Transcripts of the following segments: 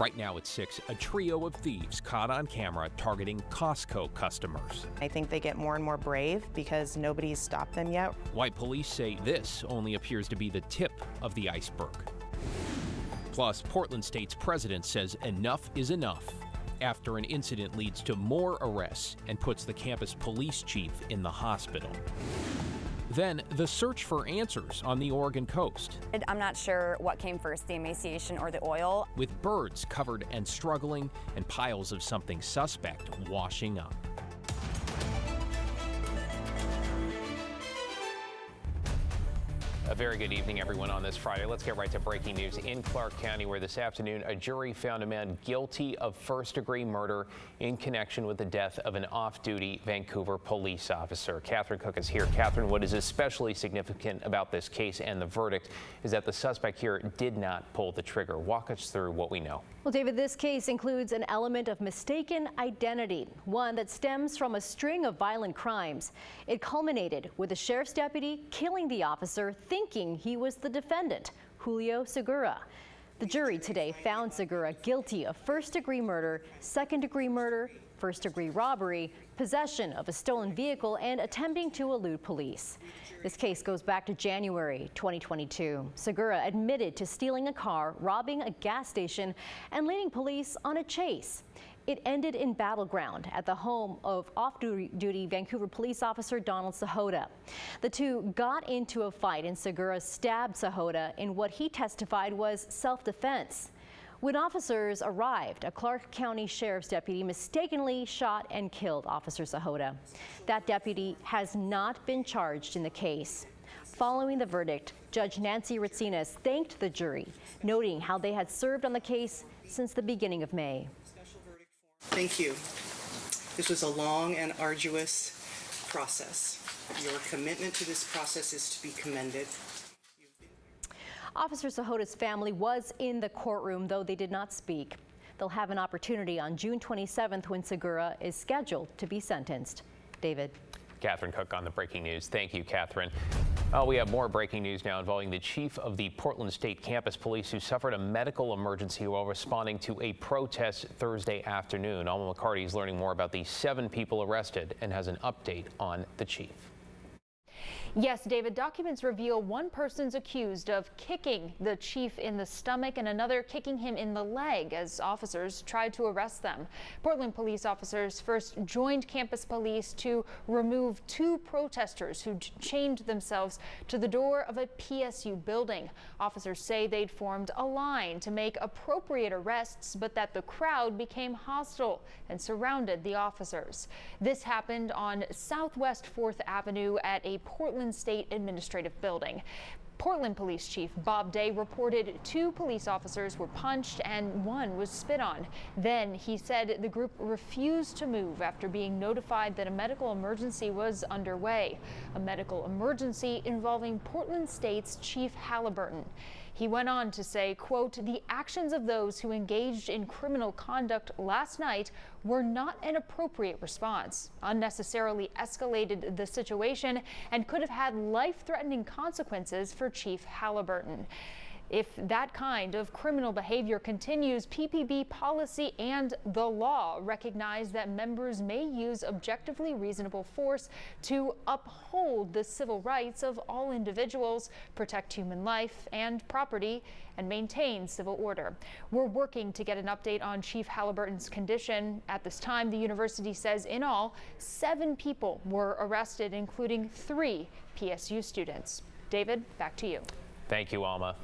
Right now at 6, a trio of thieves caught on camera targeting Costco customers. I think they get more and more brave because nobody's stopped them yet. White police say this only appears to be the tip of the iceberg. Plus, Portland State's president says enough is enough after an incident leads to more arrests and puts the campus police chief in the hospital. Then, the search for answers on the Oregon coast. I'm not sure what came first, the emaciation or the oil. With birds covered and struggling and piles of something suspect washing up. A very good evening, everyone, on this Friday. Let's get right to breaking news in Clark County, where this afternoon a jury found a man guilty of first-degree murder in connection with the death of an off-duty Vancouver police officer. Catherine Cook is here. Catherine, what is especially significant about this case and the verdict is that the suspect here did not pull the trigger. Walk us through what we know. Well, David, this case includes an element of mistaken identity, one that stems from a string of violent crimes. It culminated with a sheriff's deputy killing the officer, thinking he was the defendant, Julio Segura. The jury today found Segura guilty of first-degree murder, second-degree murder, first-degree robbery, possession of a stolen vehicle, and attempting to elude police. This case goes back to January 2022. Segura admitted to stealing a car, robbing a gas station, and leading police on a chase. It ended in battleground at the home of off-duty Vancouver police officer Donald Sahota. The two got into a fight and Segura stabbed Sahota in what he testified was self-defense. When officers arrived, a Clark County Sheriff's deputy mistakenly shot and killed Officer Sahota. That deputy has not been charged in the case. Following the verdict, Judge Nancy Ratsinas thanked the jury, noting how they had served on the case since the beginning of May. Thank you. This was a long and arduous process. Your commitment to this process is to be commended. Officer Sahota's family was in the courtroom, though they did not speak. They'll have an opportunity on June 27th when Segura is scheduled to be sentenced. David. Catherine Cook on the breaking news. Thank you, Catherine. We have more breaking news now involving the chief of the Portland State Campus Police who suffered a medical emergency while responding to a protest Thursday afternoon. Alma McCarty is learning more about the 7 people arrested and has an update on the chief. Yes, David, documents reveal one person's accused of kicking the chief in the stomach and another kicking him in the leg as officers tried to arrest them. Portland police officers first joined campus police to remove 2 protesters who chained themselves to the door of a PSU building. Officers say they'd formed a line to make appropriate arrests, but that the crowd became hostile and surrounded the officers. This happened on Southwest 4th Avenue at a Portland State Administrative Building. Portland Police Chief Bob Day reported 2 police officers were punched and 1 was spit on. Then he said the group refused to move after being notified that a medical emergency was underway. A medical emergency involving Portland State's Chief Halliburton. He went on to say, quote, "The actions of those who engaged in criminal conduct last night were not an appropriate response, unnecessarily escalated the situation, and could have had life-threatening consequences for Chief Halliburton." If that kind of criminal behavior continues, PPB policy and the law recognize that members may use objectively reasonable force to uphold the civil rights of all individuals, protect human life and property, and maintain civil order. We're working to get an update on Chief Halliburton's condition. At this time, the university says in all, 7 people were arrested, including 3 PSU students. David, back to you. Thank you, Alma.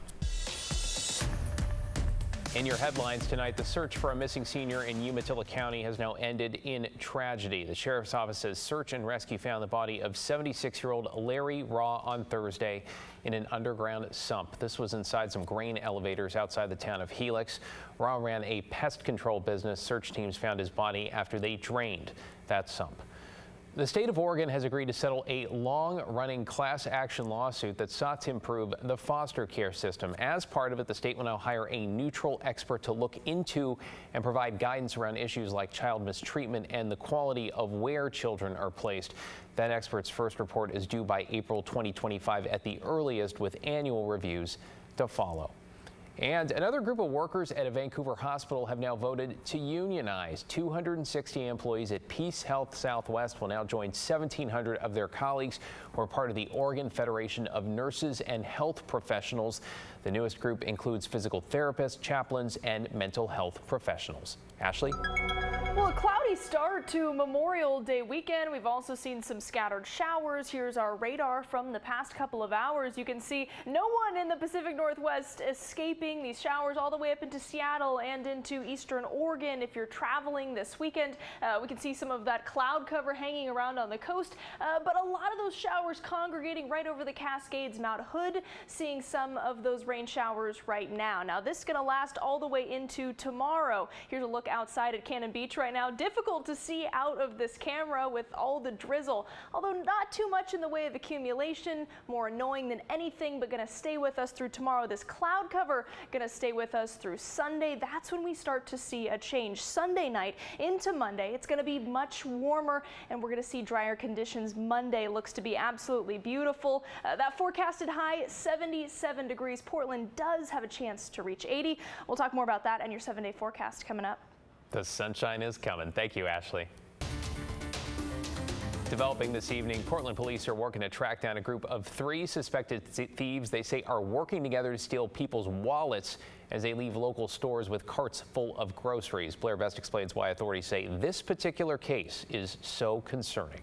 In your headlines tonight, the search for a missing senior in Umatilla County has now ended in tragedy. The sheriff's office says search and rescue found the body of 76-year-old Larry Raw on Thursday in an underground sump. This was inside some grain elevators outside the town of Helix. Raw ran a pest control business. Search teams found his body after they drained that sump. The state of Oregon has agreed to settle a long-running class action lawsuit that sought to improve the foster care system. As part of it, the state will now hire a neutral expert to look into and provide guidance around issues like child mistreatment and the quality of where children are placed. That expert's first report is due by April 2025 at the earliest, with annual reviews to follow. And another group of workers at a Vancouver hospital have now voted to unionize. 260 employees at Peace Health Southwest will now join 1,700 of their colleagues who are part of the Oregon Federation of Nurses and Health Professionals. The newest group includes physical therapists, chaplains, and mental health professionals. Ashley? Well, a cloudy start to Memorial Day weekend. We've also seen some scattered showers. Here's our radar from the past couple of hours. You can see no one in the Pacific Northwest escaping these showers all the way up into Seattle and into eastern Oregon. If you're traveling this weekend, we can see some of that cloud cover hanging around on the coast, but a lot of those showers congregating right over the Cascades, Mount Hood, seeing some of those rain showers right now. Now, this is going to last all the way into tomorrow. Here's a look outside at Cannon Beach right now. Difficult to see out of this camera with all the drizzle, although not too much in the way of accumulation, more annoying than anything, but going to stay with us through tomorrow. This cloud cover going to stay with us through Sunday. That's when we start to see a change. Sunday night into Monday, it's going to be much warmer, and we're going to see drier conditions. Monday looks to be absolutely beautiful. That forecasted high, 77 degrees. Portland does have a chance to reach 80. We'll talk more about that and your 7-day forecast coming up. The sunshine is coming. Thank you, Ashley. Developing this evening, Portland police are working to track down a group of 3 suspected thieves they say are working together to steal people's wallets as they leave local stores with carts full of groceries. Blair Best explains why authorities say this particular case is so concerning.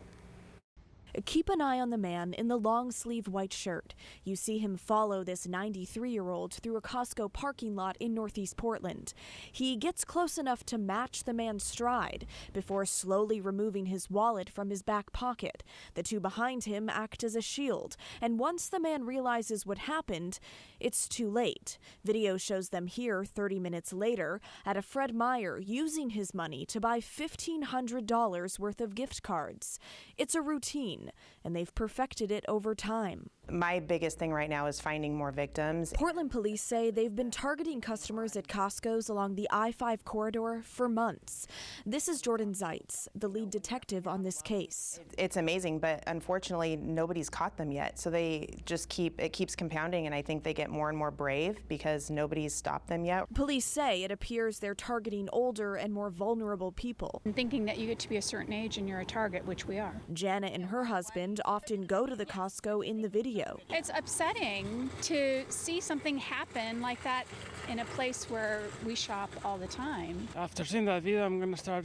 Keep an eye on the man in the long-sleeve white shirt. You see him follow this 93-year-old through a Costco parking lot in Northeast Portland. He gets close enough to match the man's stride before slowly removing his wallet from his back pocket. The 2 behind him act as a shield, and once the man realizes what happened, it's too late. Video shows them here 30 minutes later at a Fred Meyer using his money to buy $1,500 worth of gift cards. It's a routine, and they've perfected it over time. My biggest thing right now is finding more victims. Portland police say they've been targeting customers at Costco's along the I-5 corridor for months. This is Jordan Zeitz, the lead detective on this case. It's amazing, but unfortunately nobody's caught them yet. So it keeps compounding, and I think they get more and more brave because nobody's stopped them yet. Police say it appears they're targeting older and more vulnerable people. And thinking that you get to be a certain age and you're a target, which we are. Janet and her husband often go to the Costco in the video. It's upsetting to see something happen like that in a place where we shop all the time. After seeing that video, I'm going to start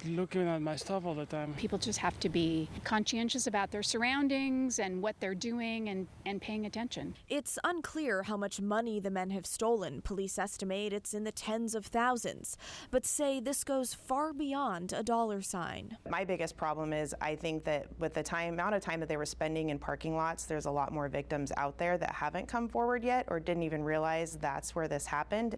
looking at my stuff all the time. People just have to be conscientious about their surroundings and what they're doing and paying attention. It's unclear how much money the men have stolen. Police estimate it's in the tens of thousands, but say this goes far beyond a dollar sign. My biggest problem is I think that with the amount of time that they were spending in parking lots, there's a lot more victims out there that haven't come forward yet or didn't even realize that's where this happened.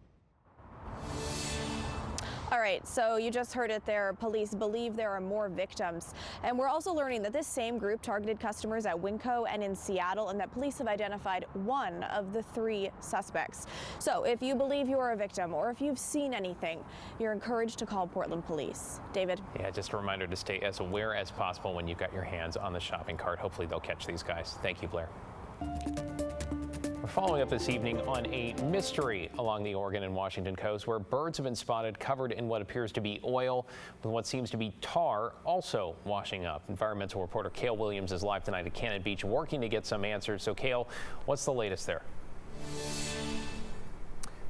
All right, so you just heard it there. Police believe there are more victims. And we're also learning that this same group targeted customers at Winco and in Seattle, and that police have identified 1 of the 3 suspects. So if you believe you are a victim or if you've seen anything, you're encouraged to call Portland police. David? Yeah, just a reminder to stay as aware as possible when you've got your hands on the shopping cart. Hopefully they'll catch these guys. Thank you, Blair. We're following up this evening on a mystery along the Oregon and Washington coast where birds have been spotted covered in what appears to be oil with what seems to be tar also washing up. Environmental reporter Cale Williams is live tonight at Cannon Beach working to get some answers. So Cale, what's the latest there?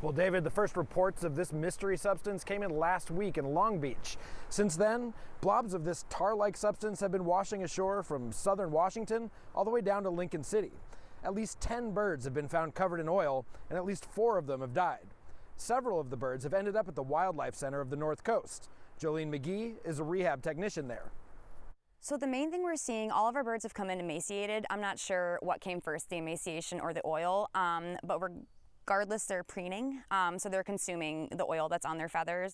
Well, David, the first reports of this mystery substance came in last week in Long Beach. Since then, blobs of this tar-like substance have been washing ashore from southern Washington all the way down to Lincoln City. At least 10 birds have been found covered in oil, and at least 4 of them have died. Several of the birds have ended up at the Wildlife Center of the North Coast. Jolene McGee is a rehab technician there. So the main thing we're seeing, all of our birds have come in emaciated. I'm not sure what came first, the emaciation or the oil, but regardless, they're preening, so they're consuming the oil that's on their feathers.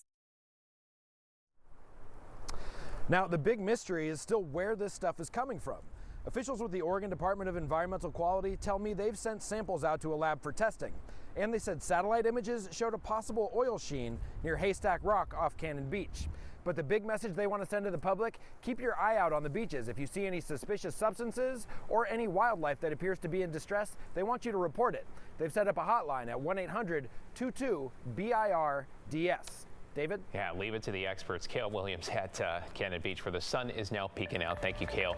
Now, the big mystery is still where this stuff is coming from. Officials with the Oregon Department of Environmental Quality tell me they've sent samples out to a lab for testing. And they said satellite images showed a possible oil sheen near Haystack Rock off Cannon Beach. But the big message they want to send to the public, keep your eye out on the beaches. If you see any suspicious substances or any wildlife that appears to be in distress, they want you to report it. They've set up a hotline at 1-800-22-BIRDS. David? Yeah, leave it to the experts. Cale Williams at Cannon Beach, where the sun is now peeking out. Thank you, Cale.